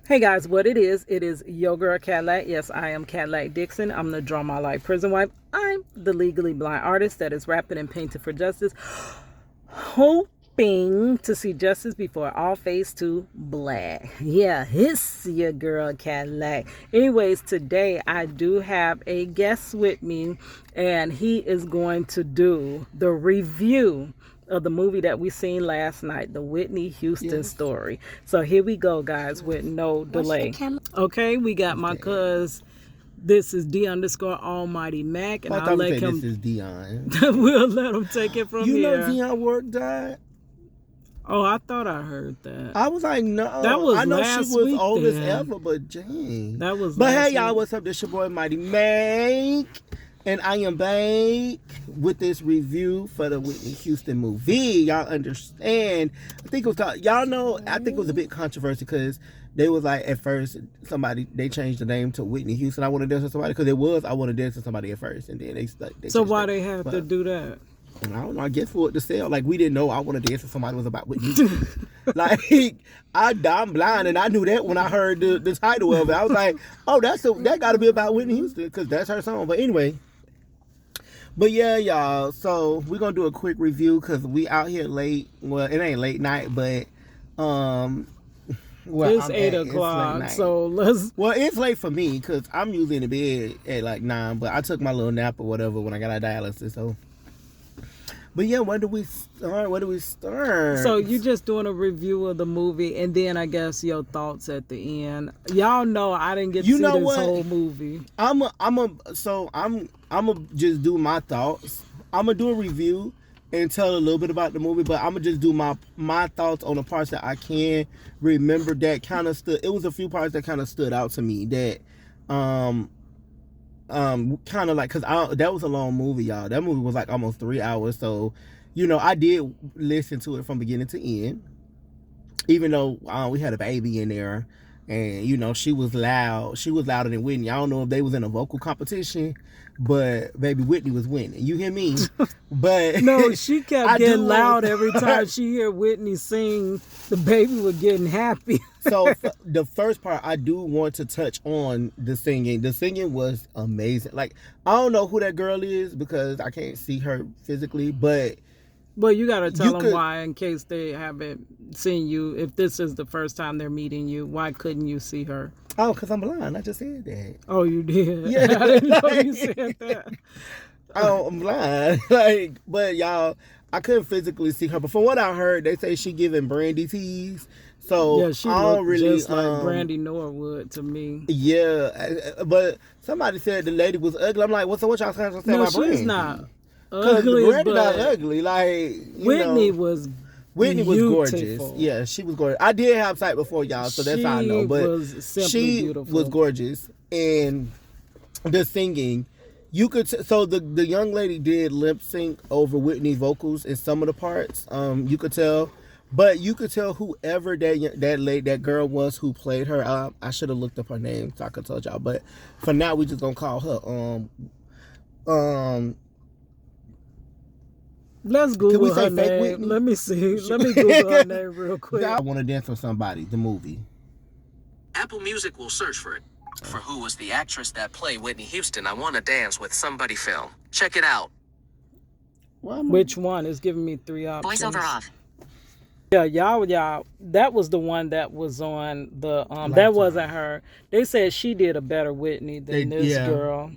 Hey guys, what it is Yo Girl Cadillac. Yes, I am Cadillac Dixon. I'm the Draw My Life Prison Wife. I'm the legally blind artist that is rapping and painting for justice, hoping to see justice before all fades to black. Yeah, it's your girl Cadillac. Anyways, today I do have a guest with me, and he is going to do the review of the movie that we seen last night, the Whitney Houston story. So here we go, guys, with no delay. Okay, we got my cuz. This is D underscore Almighty Mac, and I'll let him. This is Dion. We'll let him take it from You here. know Dion work died? Oh, I thought I heard that. I was like, no. That was I know last she was week old as then. ever, but dang. That was. But last hey, y'all, week. what's up? This your boy Mighty Mac, and I am back with this review for the Whitney Houston movie. Y'all understand? I think it was called, y'all know, I think it was a bit controversial because they was like, at first, they changed the name to Whitney Houston. I Want to Dance with Somebody, because it was I Want to Dance with Somebody at first, and then they So why they have to do that? I don't know, I guess for it to sell. Like, we didn't know I Want to Dance with Somebody was about Whitney. Like, I'm blind, and I knew that when I heard the title of it. I was like, oh, that got to be about Whitney Houston, because that's her song. But anyway, yeah, y'all. So we're going to do a quick review, because we out here late. Well, it ain't late night, but, it's 8 o'clock, so let's... Well, it's late for me, because I'm usually in the bed at like 9, but I took my little nap or whatever when I got out of dialysis, so... But yeah, where do we start? So you just doing a review of the movie, and then I guess your thoughts at the end. Y'all know I didn't get to see this whole movie. I'm just do my thoughts. I'm gonna do a review and tell a little bit about the movie, but I'm gonna just do my thoughts on the parts that I can remember that kind of stood. It was a few parts that kind of stood out to me that kind of like, because that was a long movie, y'all. That movie was like almost 3 hours, so I did listen to it from beginning to end, even though we had a baby in there, and she was loud. She was louder than Whitney. I don't know if they was in a vocal competition, but baby, Whitney was winning. You hear me? But no, she kept getting loud every time she hear Whitney sing. The baby was getting happy. So the first part, I do want to touch on the singing. The singing was amazing. Like, I don't know who that girl is because I can't see her physically, but you got to tell them why, in case they haven't seen you. If this is the first time they're meeting you, why couldn't you see her? Oh, because I'm blind. I just said that. Oh, you did? Yeah. I didn't know you said that. Oh, I'm blind. But y'all, I couldn't physically see her. But from what I heard, they say she giving Brandy tease. So yeah, she looked just like Brandy Norwood to me. Yeah, but somebody said the lady was ugly. I'm like, what y'all saying about Brandy? No, she's not ugly. Brandy not ugly. Like, Whitney was gorgeous. Yeah, she was gorgeous. I did have sight before, y'all, so that's how I know. But she was gorgeous, and the singing, you could. So the young lady did lip sync over Whitney's vocals in some of the parts. You could tell. But you could tell whoever that girl was who played her. I should have looked up her name so I could tell y'all. But for now, we just gonna call her. Let's Google her name. Whitney? Let me see. Let me Google her name real quick. I Want to Dance with Somebody, the movie. Apple Music will search for it. For who was the actress that played Whitney Houston, I Want to Dance with Somebody film. Check it out. Which one? Is giving me 3 options. Voiceover off. Yeah, y'all, that was the one that was on the, that wasn't her. They said she did a better Whitney than this girl.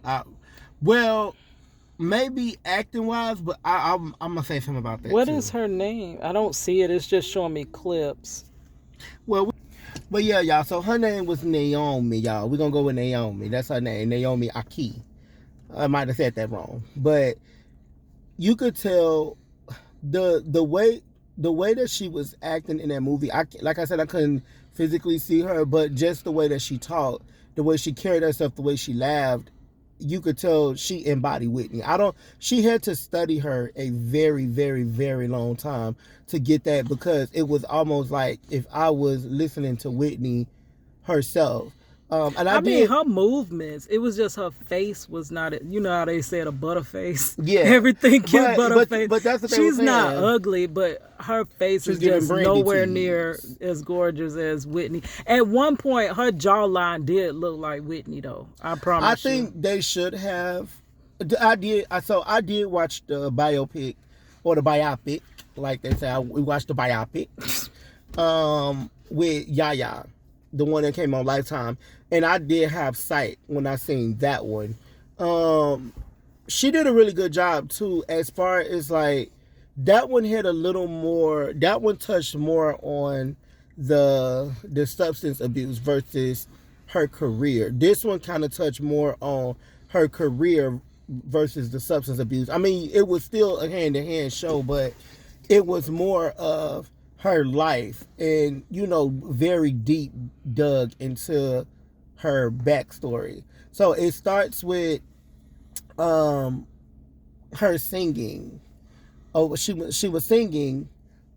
Well, maybe acting-wise, but I'm going to say something about that, What is her name? I don't see it. It's just showing me clips. Well, but yeah, y'all, so her name was Naomi, y'all. We're going to go with Naomi. That's her name, Naomi Aki. I might have said that wrong. But you could tell the way that she was acting in that movie, like I said, I couldn't physically see her, but just the way that she talked, the way she carried herself, the way she laughed, you could tell she embodied Whitney. She had to study her a very, very, very long time to get that, because it was almost like if I was listening to Whitney herself. And I mean, her movements. It was just her face was not. You know how they said a butter face. Yeah. Everything cute butter face. But that's what they She's were not saying. ugly, but her face She's is giving just Brandy nowhere tease. near as gorgeous as Whitney. At one point, her jawline did look like Whitney, though. I promise. I think they should have. I did watch the biopic or the biopic, like they say. We watched the biopic with Yaya, the one that came on Lifetime, and I did have sight when I seen that one. She did a really good job too, as far as like that one had a little more. That one touched more on the substance abuse versus her career. This one kind of touched more on her career versus the substance abuse. I mean, it was still a hand-to-hand show, but it was more of her life and, you know, very deep dug into her backstory. So it starts with her singing. Oh, she was singing.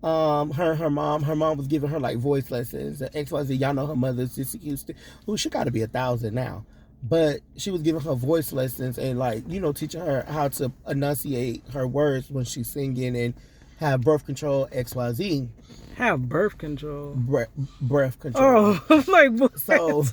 Her mom was giving her like voice lessons. XYZ, y'all know her mother, Sissy Houston, who she got to be 1,000 now. But she was giving her voice lessons and like, you know, teaching her how to enunciate her words when she's singing and have birth control, XYZ. Have birth control. Breath control. Oh, I'm like, what? So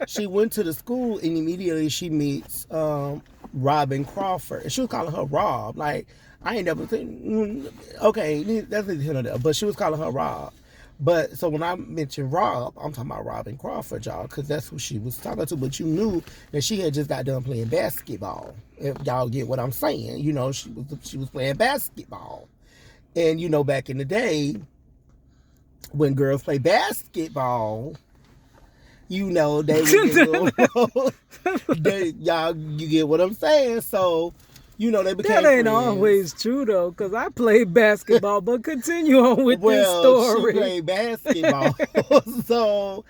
she went to the school and immediately she meets Robin Crawford. And she was calling her Rob. Like, I ain't never seen. Okay, that's neither here nor there. But she was calling her Rob. But so when I mentioned Rob, I'm talking about Robin Crawford, y'all, because that's who she was talking to. But you knew that she had just got done playing basketball. If y'all get what I'm saying, you know, she was playing basketball, and you know, back in the day, when girls play basketball, you know, they would get y'all, you get what I'm saying? So, you know, they became That ain't friends. Always true, though, because I played basketball, but continue on with this story. She played basketball. So,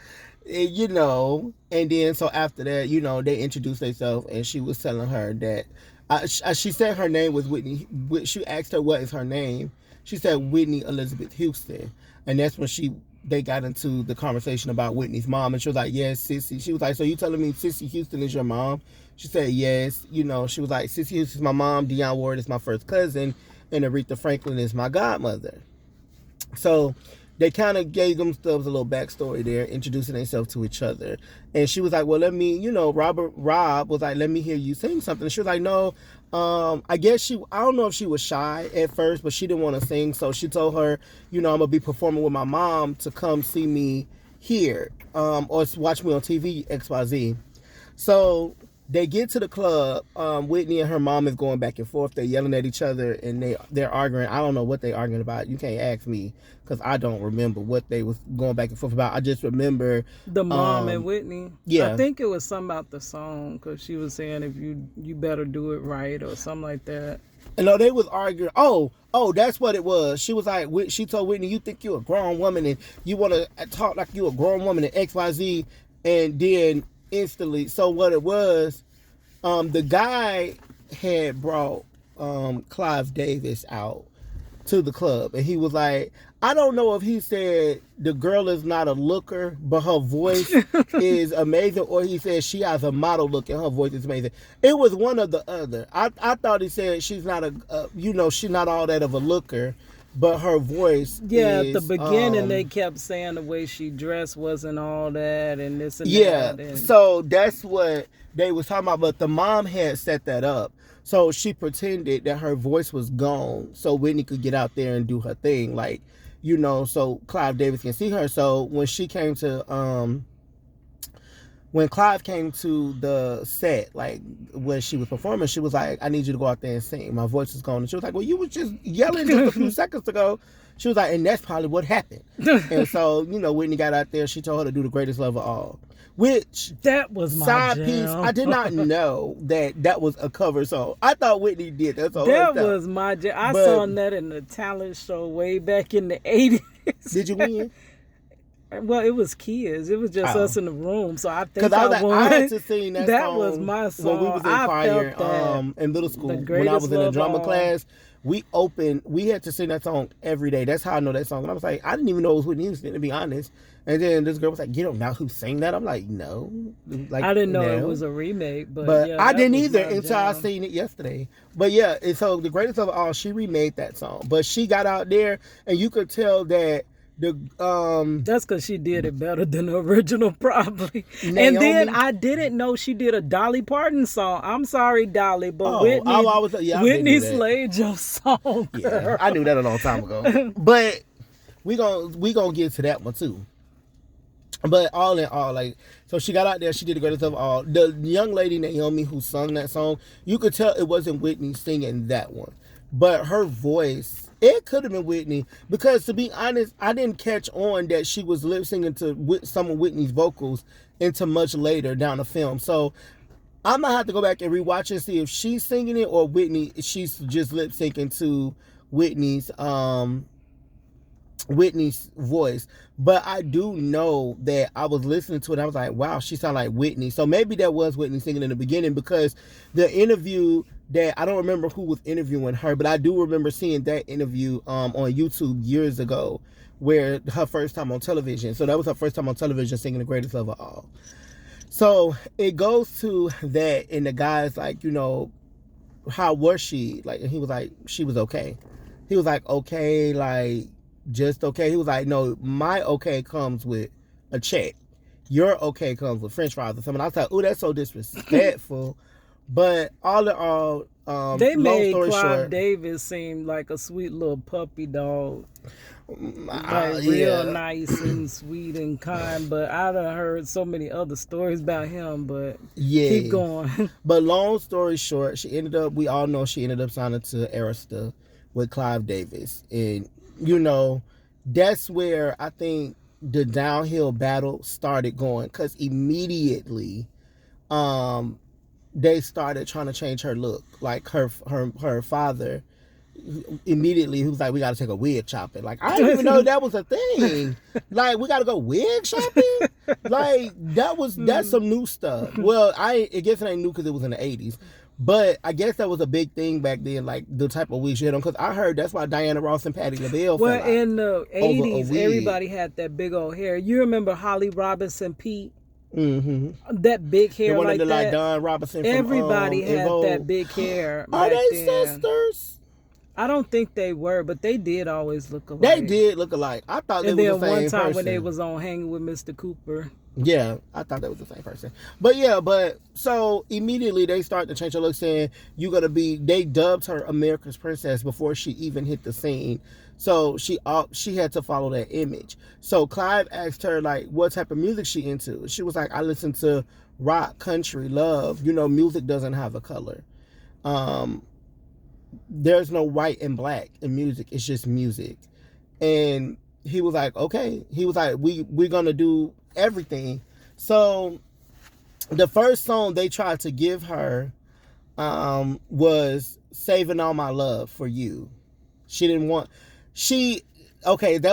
you know, and then so after that, you know, they introduced themselves and she was telling her that, she said her name was Whitney. She asked her what is her name. She said Whitney Elizabeth Houston. And that's when they got into the conversation about Whitney's mom. And she was like, yes, Sissy. She was like, so you telling me Sissy Houston is your mom? She said, yes. You know, she was like, Sissy Houston is my mom. Dionne Ward is my first cousin. And Aretha Franklin is my godmother. So they kind of gave themselves a little backstory there, introducing themselves to each other. And she was like, well, let me, you know, Rob was like, let me hear you sing something. And she was like, no, I guess I don't know if she was shy at first, but she didn't want to sing. So she told her, you know, I'm going to be performing with my mom to come see me here, or watch me on TV, XYZ. So they get to the club. Whitney and her mom is going back and forth. They're yelling at each other and they're arguing. I don't know what they're arguing about. You can't ask me because I don't remember what they was going back and forth about. I just remember the mom and Whitney. Yeah, I think it was something about the song because she was saying if you better do it right or something like that. No, they was arguing. Oh, that's what it was. She was like, she told Whitney, you think you're a grown woman and you want to talk like you're a grown woman and XYZ, and then instantly. So what it was, the guy had brought Clive Davis out to the club, and he was like, I don't know if he said the girl is not a looker, but her voice is amazing, or he said she has a model look and her voice is amazing. It was one or the other. I thought he said she's not she's not all that of a looker, but her voice is, at the beginning they kept saying the way she dressed wasn't all that and this and that. And so that's what they was talking about, but the mom had set that up. So she pretended that her voice was gone so Whitney could get out there and do her thing, like, you know, so Clive Davis can see her. So when she came to when Clive came to the set, like when she was performing, she was like, I need you to go out there and sing. My voice is gone. And she was like, well, you was just yelling just a few seconds ago. She was like, and that's probably what happened. And so, you know, Whitney got out there. She told her to do the greatest love of all. Which, that was my side jam. piece, I did not know that was a cover song. I thought Whitney did that song. That was my jam. I saw that in the talent show way back in the 80s. Did you win? Well, it was kids. It was just us in the room. So I think I won. I had to sing that song was my song. when we was in choir in middle school. When I was in a drama class, we had to sing that song every day. That's how I know that song. And I was like, I didn't even know it was Whitney Houston, to be honest. And then this girl was like, you don't know who sang that? I'm like, no. Like, I didn't know it no. was a remake, but But yeah, I that didn't was either my until I jam. seen it yesterday. But yeah, and so the greatest of all, she remade that song. But she got out there, and you could tell that the That's because she did it better than the original, probably. And then Naomi. I didn't know she did a Dolly Parton song. I'm sorry, Dolly, but Oh, I was yeah, I been Whitney knew that. slayed your song, Yeah, girl. I knew that a long time ago. But we gonna get to that one too. But all in all, like, so she got out there, she did the greatest of all. The young lady Naomi who sung that song, you could tell it wasn't Whitney singing that one, but her voice, it could have been Whitney, because to be honest, I didn't catch on that she was lip singing to some of Whitney's vocals until much later down the film. So I'm gonna have to go back and rewatch and see if she's singing it or she's just lip syncing to Whitney's voice. But I do know that I was listening to it, I was like, wow, she sounded like Whitney. So maybe that was Whitney singing in the beginning, because the interview that, I don't remember who was interviewing her, but I do remember seeing that interview on YouTube years ago, where her first time on television. So that was her first time on television singing The Greatest of All. So it goes to that, and the guy's like, how was she? Like, and he was like, she was okay. He was like, okay, like, just okay. He was like, no, my okay comes with a check. Your okay comes with French fries or something. I was like, oh, that's so disrespectful. But all in all, They long made story Clive short, Davis seem like a sweet little puppy dog. Like yeah. real nice and sweet and kind, but I done heard so many other stories about him, but Yeah. keep going. But long story short, we all know she ended up signing to Arista with Clive Davis. And, that's where I think the downhill battle started going, because immediately they started trying to change her look. Like her father immediately, he was like, we got to take a wig shopping. Like, I didn't even know that was a thing. Like, we got to go wig shopping? Like, that's some new stuff. Well, I guess it ain't new because it was in the 80s. But I guess that was a big thing back then, like the type of wig she had on. Because I heard that's why Diana Ross and Patti LaBelle Well, fell out in the over a 80s, wig. everybody had that big old hair. You remember Holly Robinson Pete? Mm-hmm. That big hair The one like that looked like that. Don Robinson from Everybody En had Vogue. that big hair Are back they then. sisters? I don't think they were, but they did always look alike. They did look alike. I thought And they then were the same one time person. when they was on Hanging with Mr. Cooper. Yeah, I thought that was the same person. But yeah, so immediately they start to change her look, saying they dubbed her America's Princess before she even hit the scene. So she had to follow that image. So Clive asked her, like, what type of music she into. She was like, I listen to rock, country, love. Music doesn't have a color. There's no white and black in music. It's just music. And he was like, okay. He was like, we're going to do everything. So the first song they tried to give her was Saving All My Love for You. That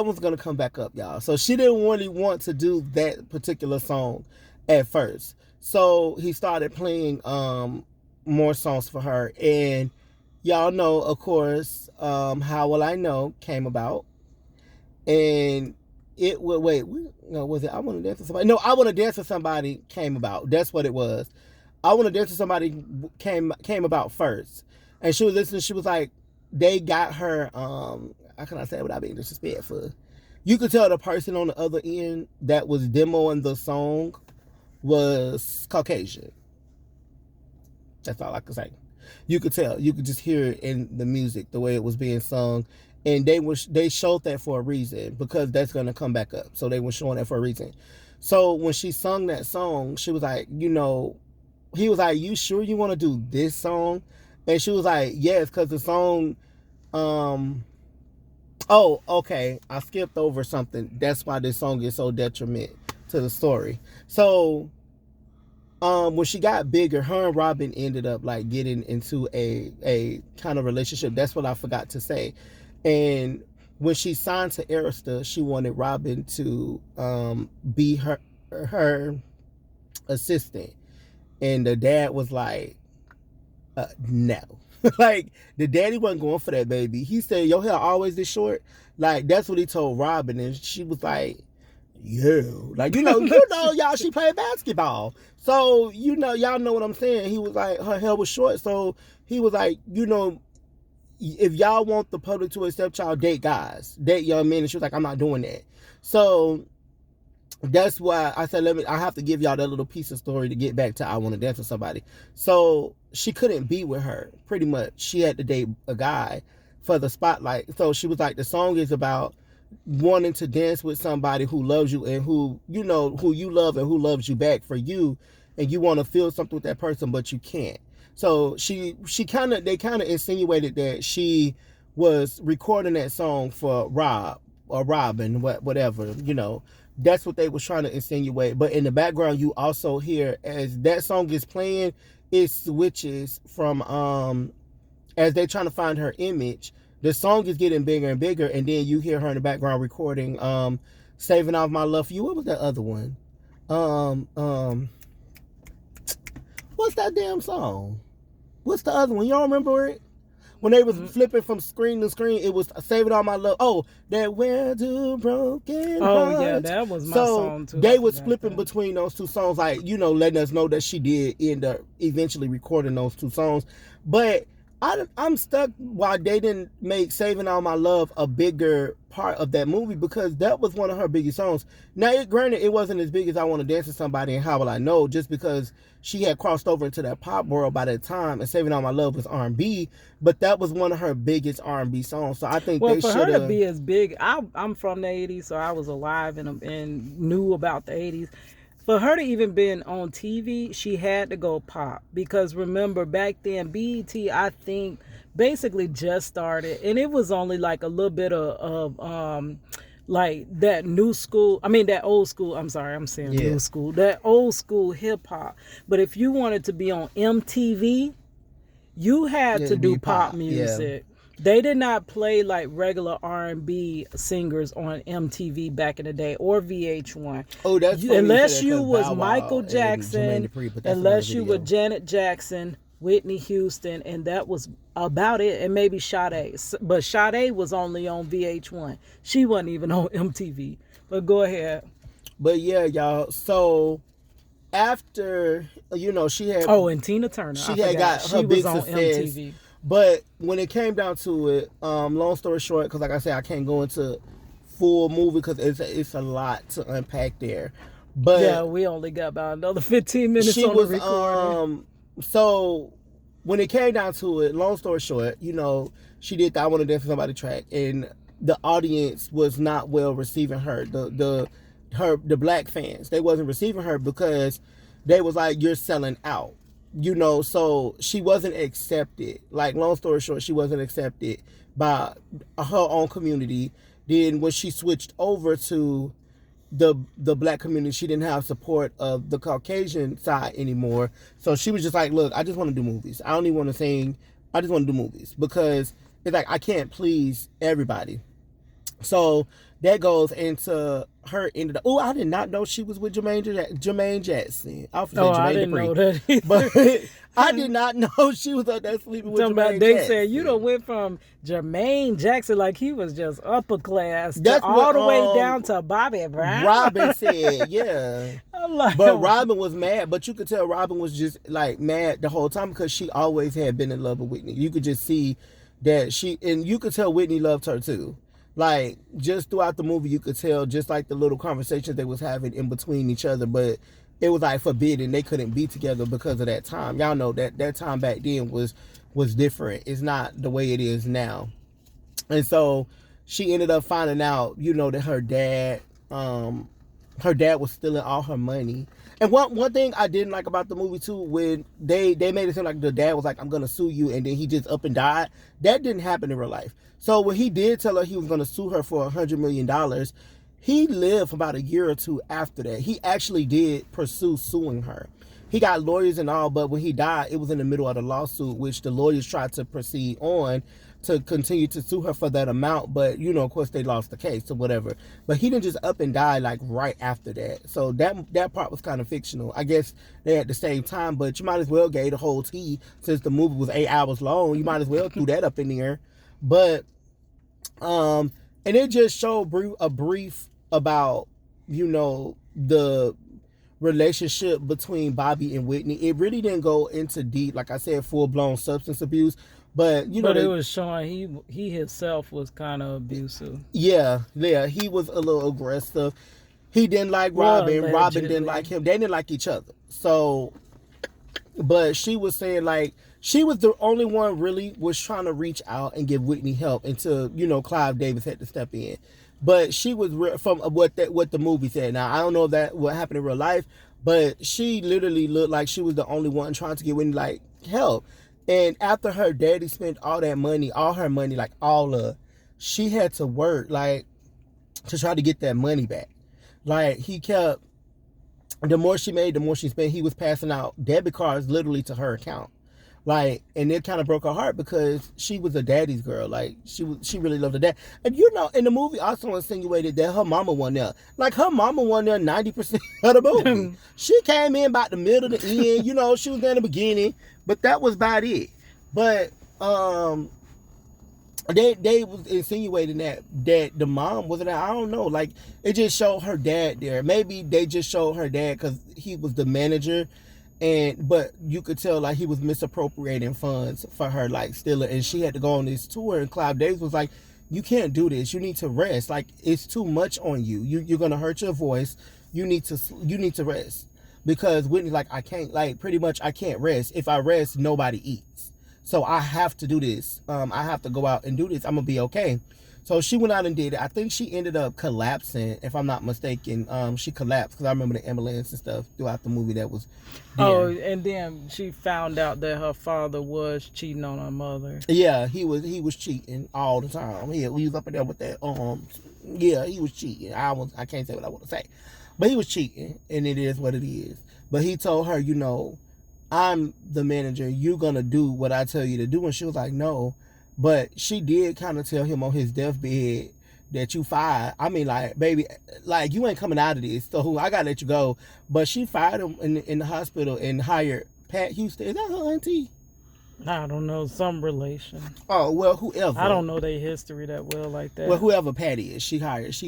one's going to come back up, y'all. So she didn't really want to do that particular song at first. So he started playing more songs for her. And y'all know, of course, How Will I Know came about. And it would was it I Want to Dance with Somebody? No, I Want to Dance with Somebody came about. That's what it was. I Want to Dance with Somebody came about first. And she was listening, she was like, they got her, how can I say it without being disrespectful? You could tell the person on the other end that was demoing the song was Caucasian. That's all I can say. You could tell. You could just hear it in the music, the way it was being sung. And they showed that for a reason, because that's going to come back up. So they were showing that for a reason. So when she sung that song, she was like, he was like, you sure you want to do this song? And she was like, yes, because the song, oh, okay, I skipped over something. That's why this song is so detriment to the story. So when she got bigger, her and Robin ended up like getting into a kind of relationship. That's what I forgot to say. And when she signed to Arista, she wanted Robin to be her assistant. And the dad was like, no. Like, the daddy wasn't going for that baby. He said, your hair always this short. Like, that's what he told Robin, and she was like, yeah. Like, y'all, she played basketball. So, y'all know what I'm saying. He was like, her hair was short. So he was like, if y'all want the public to accept y'all, date guys, date young men. And she was like, I'm not doing that. So that's why I said, I have to give y'all that little piece of story to get back to I Want to Dance with Somebody. So she couldn't be with her, pretty much. She had to date a guy for the spotlight. So she was like, the song is about wanting to dance with somebody who loves you and who you love and who loves you back for you, and you want to feel something with that person, but you can't. So they kind of insinuated that she was recording that song for Rob or Robin, whatever, that's what they was trying to insinuate. But in the background, you also hear, as that song is playing, it switches from as they trying to find her image. The song is getting bigger and bigger, and then you hear her in the background recording Saving All My Love for You. What was that other one? What's that damn song? What's the other one? Y'all remember it? When they was flipping from screen to screen, it was Saving All My Love. Oh, that Where Do Broken Hearts. Oh, yeah, that was my song, too. They was flipping between those two songs, like, letting us know that she did end up eventually recording those two songs. But I'm stuck why they didn't make Saving All My Love a bigger part of that movie, because that was one of her biggest songs. Now, granted, it wasn't as big as I Want to Dance with Somebody and How Will I Know, just because she had crossed over into that pop world by that time, and Saving All My Love was R&B, but that was one of her biggest R&B songs. So I think they should have... Well, for her to be as big, I'm from the 80s, so I was alive and knew about the 80s. For her to even been on TV, she had to go pop, because remember back then BET, I think, basically just started, and it was only like a little bit of like that new school, that old school, I'm sorry, I'm saying new school, that old school hip hop. But if you wanted to be on MTV, you had to do pop music. Yeah. They did not play like regular R&B singers on MTV back in the day, or VH1. Oh, that's funny. Unless you was Michael Jackson, unless you were Janet Jackson, Whitney Houston, and that was about it, and maybe Sade. But Sade was only on VH1. She wasn't even on MTV. But go ahead. But yeah, y'all. So after she had and Tina Turner. She had got her big success. MTV. But when it came down to it, long story short, because like I said, I can't go into full movie because it's a lot to unpack there. But yeah, we only got about another 15 minutes on the recording. So when it came down to it, long story short, she did the I Want to Dance with Somebody track, and the audience was not well receiving her. The black fans, they wasn't receiving her because they was like, you're selling out. So she wasn't accepted. Like, long story short, she wasn't accepted by her own community. Then when she switched over to the black community, she didn't have support of the Caucasian side anymore. So she was just like, look, I just want to do movies. I don't even want to sing. I just want to do movies, because it's like I can't please everybody. So that goes into her ended up. Oh, I did not know she was with Jermaine Jackson. I didn't know that either. But I did not know she was up there sleeping with Jermaine Jackson. They said you done went from Jermaine Jackson, like he was just upper class, all the way down to Bobby Brown. Robin said, yeah. But Robin was mad. But you could tell Robin was just like mad the whole time, because she always had been in love with Whitney. You could just see that and you could tell Whitney loved her too. Like, just throughout the movie, you could tell, just like the little conversations they was having in between each other, but it was like forbidden. They couldn't be together because of that time. Y'all know that time back then was different. It's not the way it is now. And so she ended up finding out, that her dad was stealing all her money. And one thing I didn't like about the movie too, when they made it seem like the dad was like, I'm gonna sue you, and then he just up and died. That didn't happen in real life. So when he did tell her he was gonna sue her for $100 million, he lived for about a year or two after that. He actually did pursue suing her. He got lawyers and all, but when he died, it was in the middle of the lawsuit, which the lawyers tried to proceed on. to continue to sue her for that amount. But of course, they lost the case or whatever. But he didn't just up and die like right after that. So that part was kind of fictional. I guess they at the same time, but you might as well gave the whole tea since the movie was 8 hours long. You might as well threw that up in there. But and it just showed a brief about the relationship between Bobby and Whitney. It really didn't go into deep, like I said, full-blown substance abuse, but it was showing he himself was kind of abusive. Yeah, he was a little aggressive. He didn't like Robin. Robin didn't like him. They didn't like each other. So, but she was saying like she was the only one really was trying to reach out and give Whitney help until Clive Davis had to step in. But she was from what the movie said. Now I don't know if that what happened in real life, but she literally looked like she was the only one trying to get Whitney like help. And after her daddy spent all her money, like she had to work like to try to get that money back. Like he kept, the more she made, the more she spent. He was passing out debit cards literally to her account. Like, and it kind of broke her heart because she was a daddy's girl. Like, she really loved her dad. And in the movie also insinuated that her mama won there. Like, her mama won there 90% of the movie. She came in about the middle to the end. She was there in the beginning. But that was about it. But, they was insinuating that the mom wasn't there. I don't know. Like, it just showed her dad there. Maybe they just showed her dad because he was the manager. But you could tell like he was misappropriating funds for her, like stealing, and she had to go on this tour. And Clive Davis was like, "You can't do this. You need to rest. Like it's too much on you. You're gonna hurt your voice. You need to rest." Because Whitney's like, "I can't. Like pretty much, I can't rest. If I rest, nobody eats. So I have to do this. I have to go out and do this. I'm gonna be okay." So she went out and did it. I think she ended up collapsing, if I'm not mistaken. She collapsed because I remember the ambulance and stuff throughout the movie that was there. Oh, and then she found out that her father was cheating on her mother. Yeah, he was cheating all the time. He was up in there with that. Yeah, he was cheating. I can't say what I want to say, but he was cheating, and it is what it is. But he told her, I'm the manager. You're gonna do what I tell you to do, and she was like, no. But she did kind of tell him on his deathbed that you fired. I mean, like, baby, like, you ain't coming out of this, so I got to let you go. But she fired him in the hospital and hired Pat Houston. Is that her auntie? I don't know, some relation. Oh, well, whoever. I don't know their history that well like that. Well, whoever Pat is, she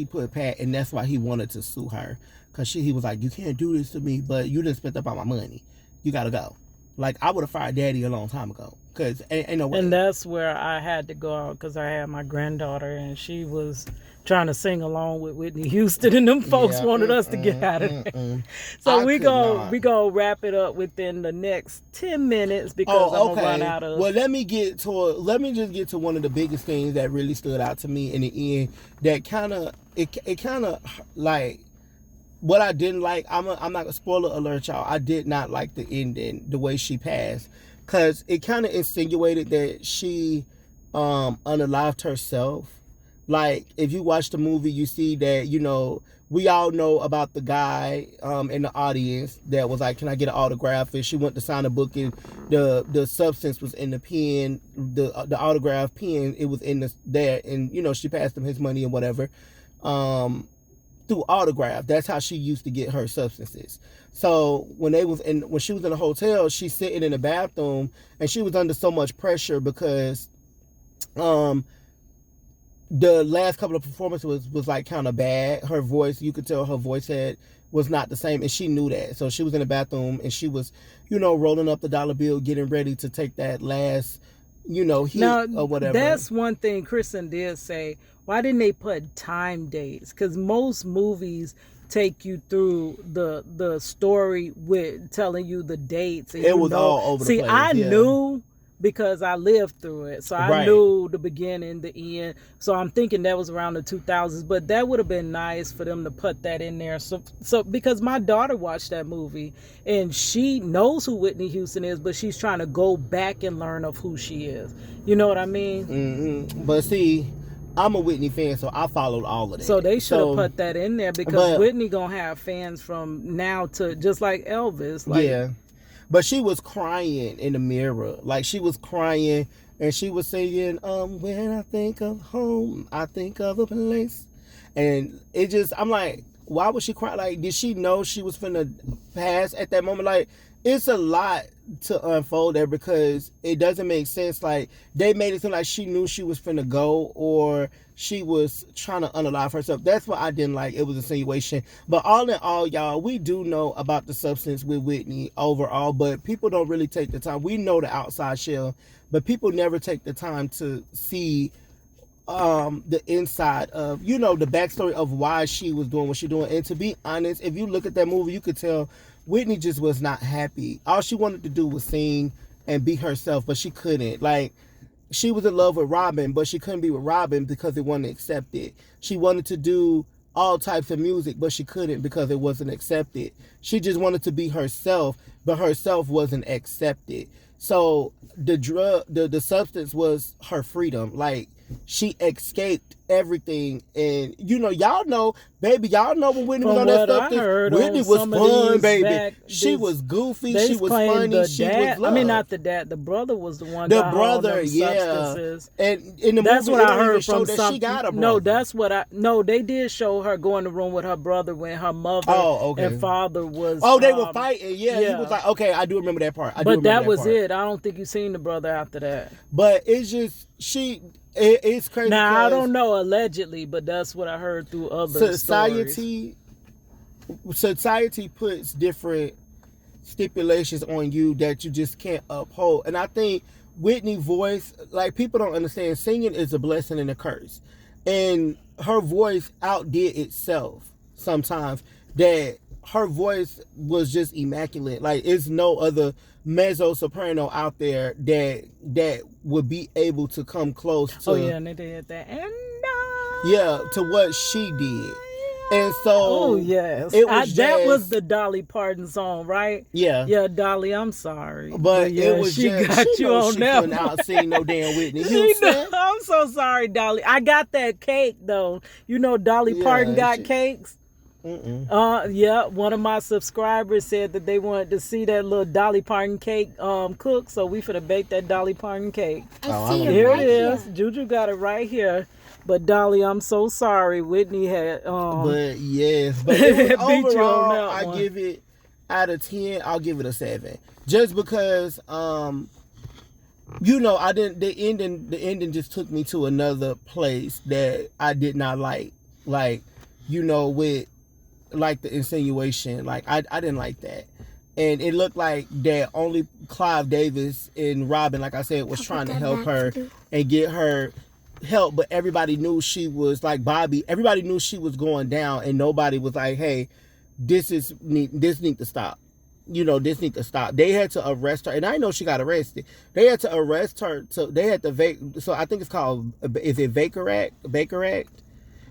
put Pat, and that's why he wanted to sue her. Because he was like, you can't do this to me, but you done spent up all my money. You got to go. Like, I would have fired Daddy a long time ago. Because ain't no way. And that's where I had to go out because I had my granddaughter and she was trying to sing along with Whitney Houston and them folks wanted us to get out of there. So we go wrap it up within the next 10 minutes because I'm gonna run out of. Well, let me just get to one of the biggest things that really stood out to me in the end. That it kind of like what I didn't like. I'm not gonna spoiler alert, y'all. I did not like the ending, the way she passed. Because it kind of insinuated that she unalived herself. Like, if you watch the movie, you see that, we all know about the guy in the audience that was like, can I get an autograph? And she went to sign a book and the substance was in the pen, the autograph pen, it was in there. And, she passed him his money and whatever. Through autograph. That's how she used to get her substances. So when she was in the hotel, she's sitting in the bathroom and she was under so much pressure because the last couple of performances was like kind of bad. Her voice, you could tell her voice was not the same, and she knew that. So she was in the bathroom and she was, rolling up the dollar bill, getting ready to take that last, hit or whatever. That's one thing Kristen did say. Why didn't they put time dates? Because most movies take you through the story with telling you the dates. And it was all over the place. See, I knew because I lived through it. So I knew the beginning, the end. So I'm thinking that was around the 2000s. But that would have been nice for them to put that in there. So because my daughter watched that movie and she knows who Whitney Houston is, but she's trying to go back and learn of who she is. You know what I mean? Mm-hmm. But see, I'm a Whitney fan, so I followed all of that. So they should have put that in there because Whitney gonna have fans from now to just like Elvis. Like, yeah, but she was crying in the mirror, like she was crying and she was singing, when I think of home, I think of a place. And it just, I'm like, why would she cry? Like, did she know she was finna pass at that moment? Like, it's a lot to unfold there because it doesn't make sense. Like, they made it seem like she knew she was finna go or she was trying to unalive herself. That's what I didn't like. It was a insinuation. But all in all, y'all, we do know about the substance with Whitney overall, but people don't really take the time. We know the outside shell, but people never take the time to see the inside of, you know, the backstory of why she was doing what she doing. And to be honest, if you look at that movie, you could tell Whitney just was not happy. All she wanted to do was sing and be herself, but she couldn't. Like, she was in love with Robin, but she couldn't be with Robin because it wasn't accepted. She wanted to do all types of music, but she couldn't because it wasn't accepted. She just wanted to be herself, but herself wasn't accepted. So the substance was her freedom. Like, she escaped everything. And, you know, y'all know, baby, y'all know when Whitney was on that substance, Whitney was fun, baby. She was goofy, she was funny, she was loved. I mean, not the dad, the brother was the one. The brother, yeah. And in the that's movie, what I heard from that she got a brother. No, that's what they did show her go in the room with her brother when her mother and father was. Oh, they were fighting. Yeah, he was like, okay, I do remember that part. But that was it. I don't think you seen the brother after that. But it's just it's crazy. Now I don't know allegedly, but that's what I heard through other stories. Society puts different stipulations on you that you just can't uphold. And I think Whitney's voice, like, people don't understand, singing is a blessing and a curse. And her voice outdid itself sometimes. That her voice was just immaculate. Like, it's no other mezzo soprano out there that would be able to come close to. Oh yeah, and they did that. To what she did. And so, oh yes, that was the Dolly Parton song, right? Yeah, yeah, Dolly, I'm sorry, but yeah, it was she got you on that. Couldn't outsing no damn Whitney Houston. I'm so sorry, Dolly. I got that cake though. You know, Dolly Parton got cakes. Yeah, one of my subscribers said that they wanted to see that little Dolly Parton cake cook, so we finna bake that Dolly Parton cake. Here it is. Juju got it right here. But Dolly, I'm so sorry. Whitney had but yes, but it was overall, I give it out of 10. I'll give it a 7, just because you know, I didn't. The ending just took me to another place that I did not like. Like, you know, with like the insinuation, like I didn't like that. And it looked like that only Clive Davis and Robin, like I said, was trying to help her and get her help, but everybody knew she was like Bobby. Everybody knew she was going down, and nobody was like, "Hey, this need to stop." You know, this need to stop. They had to arrest her, and I know she got arrested. They had to arrest her. They had to so I think it's called, is it Baker Act?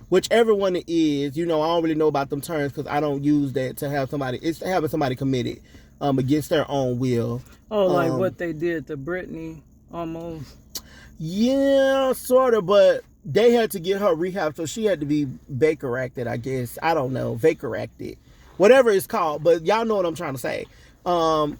Whichever one it is, you know, I don't really know about them terms because I don't use that to have somebody. It's having somebody committed against their own will. Oh, like what they did to Britney, almost. Yeah, sort of, but they had to get her rehab, so she had to be Baker acted, I guess. I don't know, Baker acted, whatever it's called, but y'all know what I'm trying to say.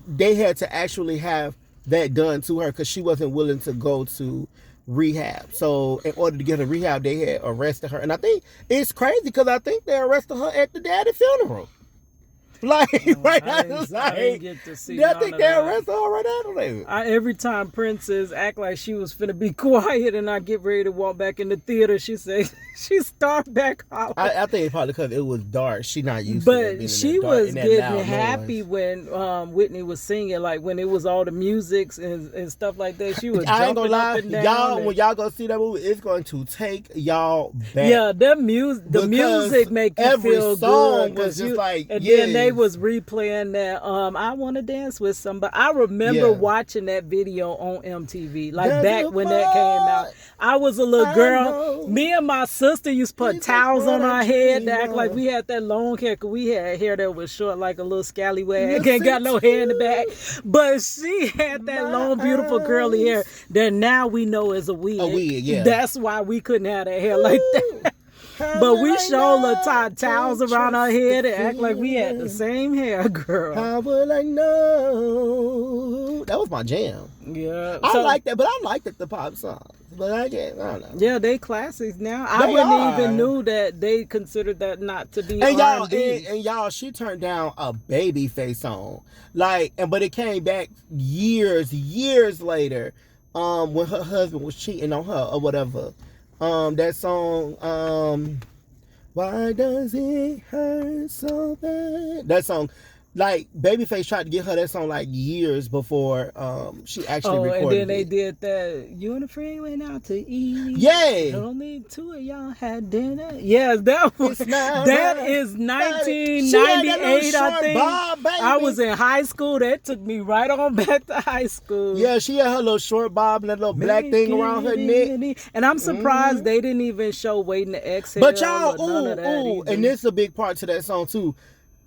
They had to actually have that done to her because she wasn't willing to go to rehab. So in order to get her rehab, they had arrested her, and I think it's crazy because I think they arrested her at the daddy funeral. Like, right now, I didn't get to see. I think they arrested her right after. Every time Princess act like she was finna be quiet, and I get ready to walk back in the theater, she say she start back hollering. I think it's probably because it was dark. She not used to it. But she was getting happy when Whitney was singing, like when it was all the musics and stuff like that. She was. I ain't gonna lie, y'all. When y'all go see that movie, it's going to take y'all back. Yeah, the music make you feel good. Was just like, and then they was replaying that I Want to Dance with Somebody. I remember watching that video on MTV, like back when that came out. I was a little girl. Me and my sister used to put towels on our head to act like we had that long hair, because we had hair that was short like a little scallywag. Ain't got no hair in the back. But she had that long, beautiful curly hair that now we know is a wig. A wig, yeah. That's why we couldn't have that hair like that. But we sure tied towels around our head and act like we had the same hair, girl. How will I know? That was my jam. Yeah. I So, like that, but I like the pop songs. But I don't know. yeah, they classics now. I They wouldn't are. even knew that they considered that not to be And R&B. y'all, she turned down a Babyface song, like, but it came back years later, when her husband was cheating on her or whatever. That song, why does it hurt so bad? That song, like, Babyface tried to get her that song like years before she actually recorded and then they it. did that. You and a friend went out to eat. Yay! Only two of y'all had dinner. Yes, that was It's not that right. is She had that 1998. little I short think bob, baby. I was in high school. That took me right on back to high school. Yeah, she had her little short bob and that little black thing around her neck. And I'm surprised they didn't even show Waiting to Exhale. But y'all, or none of that either. and this is a big part to that song too.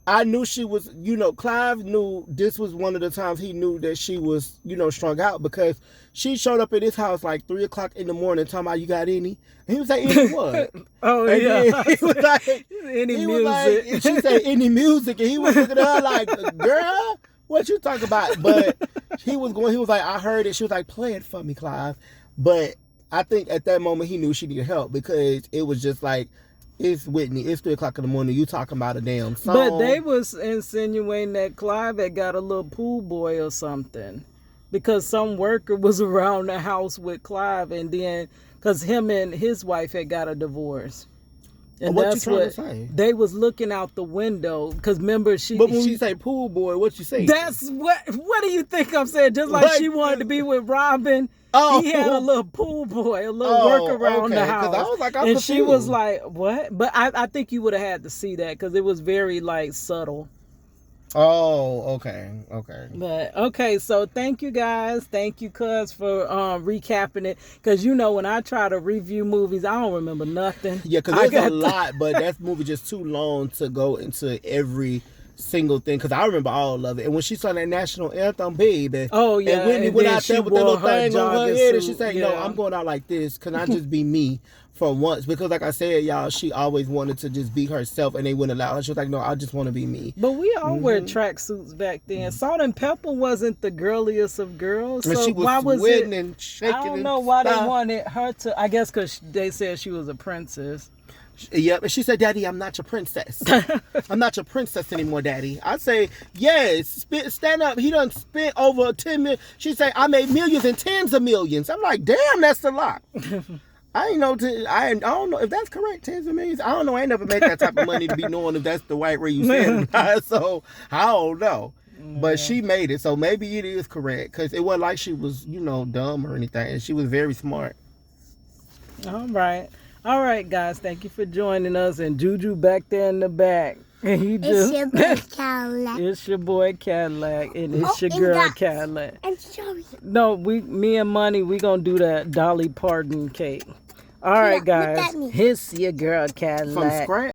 I knew she was, Clive knew this was one of the times he knew that she was, strung out, because she showed up at his house like 3 o'clock in the morning talking about, you got any? And he was like, any what? Oh, and yeah. then he was like, Any he music. was like, she said, any music. And he was looking at her like, girl, what you talking about? But he was like, I heard it. She was like, play it for me, Clive. But I think at that moment he knew she needed help, because it was just like, it's Whitney. It's 3 o'clock in the morning. You talking about a damn song. But they was insinuating that Clive had got a little pool boy or something, because some worker was around the house with Clive, and then because him and his wife had got a divorce. And what that's you trying what to say? they was looking out the window, because remember But when she say pool boy, what you say? That's what do you think I'm saying? Just like she wanted to be with Robin. Oh. He had a little pool boy, a little work around the house. 'Cause I was like, I'm and she was confused. like, what? But I think you would have had to see that, because it was very like subtle. Oh, okay. But okay, so thank you guys. Thank you, cuz, for recapping it. Because when I try to review movies, I don't remember nothing. Yeah, because there's a lot, but that movie just too long to go into every single thing, because I remember all of it. And when she sang that national anthem, baby. Oh, yeah. And Whitney went out there with that little thing on her jogging head, and she suit, said, yeah. no, I'm going out like this. Can I just be me for once? Because like I said, y'all, she always wanted to just be herself, and they wouldn't allow her. She was like, no, I just want to be me. But we all wear tracksuits back then. Salt and Pepper wasn't the girliest of girls. And So she was why was sweating it? and shaking. I don't and know why stuff. they wanted her to. I guess because they said she was a princess. Yep, and she said, Daddy, I'm not your princess. I'm not your princess anymore, Daddy. I say, yes, stand up. He done spent over 10 million. She say, I made millions and tens of millions. I'm like, damn, that's a lot. I ain't know. I don't know if that's correct. Tens of millions. I don't know. I ain't never made that type of money to be knowing if that's the right way you said it. So I don't know. But she made it, so maybe it is correct, because it wasn't like she was, dumb or anything. She was very smart. All right, guys. Thank you for joining us. And Juju back there in the back. He just, It's your boy Cadillac. it's your boy Cadillac, and it's your and girl Dots. Cadillac. And sorry. No, me and Money, we gonna do that Dolly Parton cake. All right, what that guys. mean? It's your girl Cadillac. From scratch.